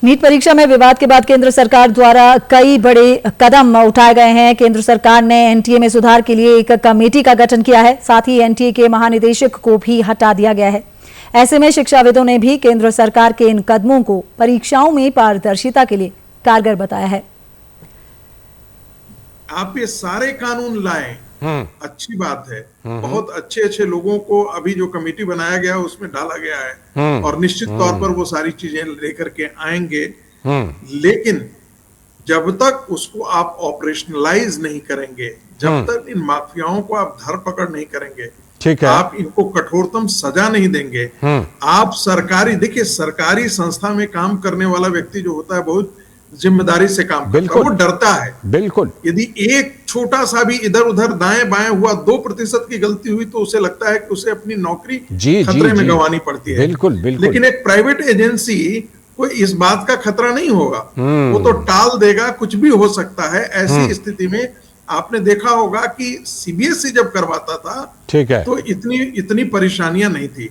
NEET परीक्षा में विवाद के बाद केंद्र सरकार द्वारा कई बड़े कदम उठाए गए हैं। केंद्र सरकार ने एनटीए में सुधार के लिए एक कमेटी का गठन किया है। साथ ही एनटीए के महानिदेशक को भी हटा दिया गया है। ऐसे में शिक्षाविदों ने भी केंद्र सरकार के इन कदमों को परीक्षाओं में पारदर्शिता के लिए कारगर बताया है। आप ये सारे कानून लाएं, अच्छी बात है। बहुत अच्छे अच्छे लोगों को अभी जो कमेटी बनाया गया उसमें डाला गया है और निश्चित तौर पर वो सारी चीजें लेकर के आएंगे। लेकिन जब तक उसको आप ऑपरेशनलाइज नहीं करेंगे, जब तक इन माफियाओं को आप धरपकड़ नहीं करेंगे, ठीक है, आप इनको कठोरतम सजा नहीं देंगे, आप देखिए सरकारी संस्था में काम करने वाला व्यक्ति जो होता है बहुत जिम्मेदारी से काम करता है, वो डरता है। बिल्कुल, यदि एक छोटा सा भी इधर उधर दाएं बाएं हुआ 2% की गलती हुई तो उसे लगता है कि उसे अपनी नौकरी खतरे में गंवानी पड़ती है। बिल्कुल, बिल्कुल। लेकिन एक प्राइवेट एजेंसी को इस बात का खतरा नहीं होगा, वो तो टाल देगा, कुछ भी हो सकता है। ऐसी स्थिति में आपने देखा होगा कि सीबीएसई जब करवाता था, ठीक है, तो इतनी परेशानियां नहीं थी।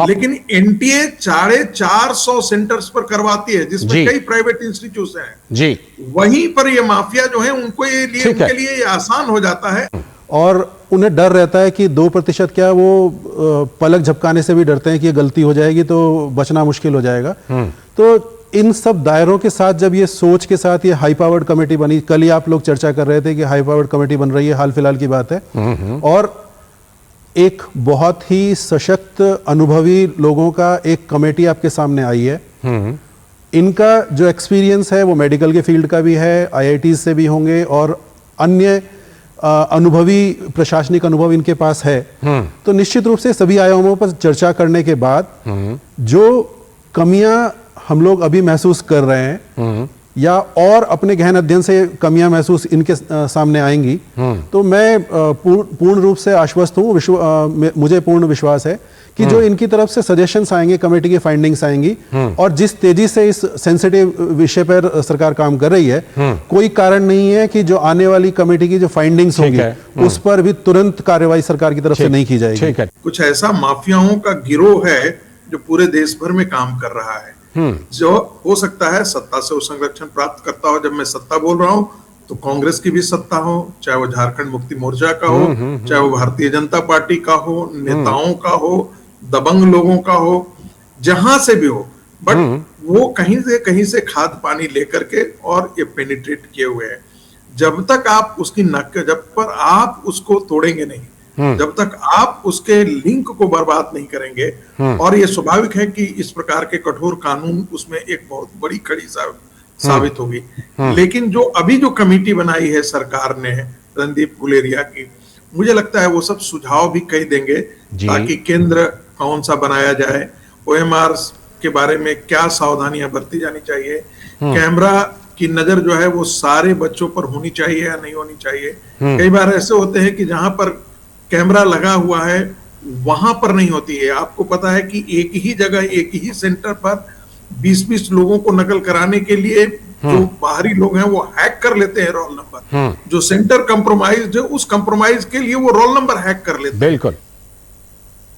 लेकिन एनटीए 450 सेंटर्स पर करवाती है, जिसमें कई प्राइवेट इंस्टीट्यूशन हैं जी। वहीं पर ये माफिया जो है उनके लिए ये आसान हो जाता है और उन्हें डर रहता है कि 2% क्या, वो पलक झपकाने से भी डरते हैं कि ये गलती हो जाएगी तो बचना मुश्किल हो जाएगा। तो इन सब दायरों के साथ जब ये सोच के साथ ये हाई पावर्ड कमेटी बनी, कल ही आप लोग चर्चा कर रहे थे कि हाई पावर्ड कमेटी बन रही है, हाल फिलहाल की बात है, और एक बहुत ही सशक्त अनुभवी लोगों का एक कमेटी आपके सामने आई है। इनका जो एक्सपीरियंस है वो मेडिकल के फील्ड का भी है, आईआईटी से भी होंगे और अन्य अनुभवी प्रशासनिक अनुभव इनके पास है। तो निश्चित रूप से सभी आयामों पर चर्चा करने के बाद जो कमियां हम लोग अभी महसूस कर रहे हैं या और अपने गहन अध्ययन से कमियां महसूस इनके सामने आएंगी, तो मैं पूर्ण रूप से आश्वस्त हूं। मुझे पूर्ण विश्वास है कि जो इनकी तरफ से सजेशंस आएंगे, कमेटी की फाइंडिंग्स आएंगी, और जिस तेजी से इस सेंसिटिव विषय पर सरकार काम कर रही है, कोई कारण नहीं है कि जो आने वाली कमेटी की जो फाइंडिंग्स होंगी उस पर भी तुरंत कार्रवाई सरकार की तरफ से नहीं की जाएगी। कुछ ऐसा माफियाओं का गिरोह है जो पूरे देश भर में काम कर रहा है, जो हो सकता है सत्ता से वो संरक्षण प्राप्त करता हो। जब मैं सत्ता बोल रहा हूं तो कांग्रेस की भी सत्ता हो, चाहे वो झारखंड मुक्ति मोर्चा का हो, चाहे वो भारतीय जनता पार्टी का हो, नेताओं का हो, दबंग लोगों का हो, जहां से भी हो, बट वो कहीं से खाद पानी लेकर के और ये पेनिट्रेट किए हुए हैं। जब तक आप उसकी जब पर आप उसको तोड़ेंगे नहीं, जब तक आप उसके लिंक को बर्बाद नहीं करेंगे, और ये स्वाभाविक है कि इस प्रकार के कठोर कानून उसमें एक बहुत बड़ी कड़ी साबित होगी। लेकिन जो अभी जो कमेटी बनाई है सरकार ने रणदीप गुलेरिया की, मुझे लगता है वो सब सुझाव भी कई देंगे ताकि केंद्र कौन सा बनाया जाए, ओएमआर के बारे में क्या सावधानियां बरती जानी चाहिए, कैमरा की नजर जो है वो सारे बच्चों पर होनी चाहिए या नहीं होनी चाहिए। कई बार ऐसे होते हैं कि जहां पर कैमरा लगा हुआ है वहां पर नहीं होती है। आपको पता है कि एक ही जगह, एक ही सेंटर पर 20-20 लोगों को नकल कराने के लिए जो बाहरी लोग हैं वो हैक कर लेते हैं रोल नंबर। जो सेंटर कंप्रोमाइज है, उस कंप्रोमाइज के लिए वो रोल नंबर हैक कर लेते हैं। बिल्कुल।